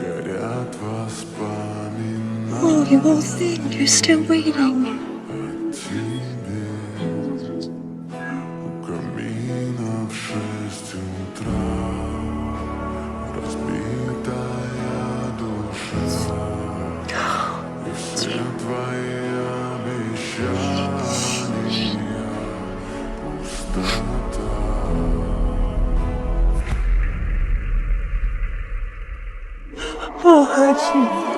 горят воспоминания Oh, you won't think you're still waiting. о тебе. У камина в 6 утра разбитая душа, и все твои обещания пустота. Oh, Archie.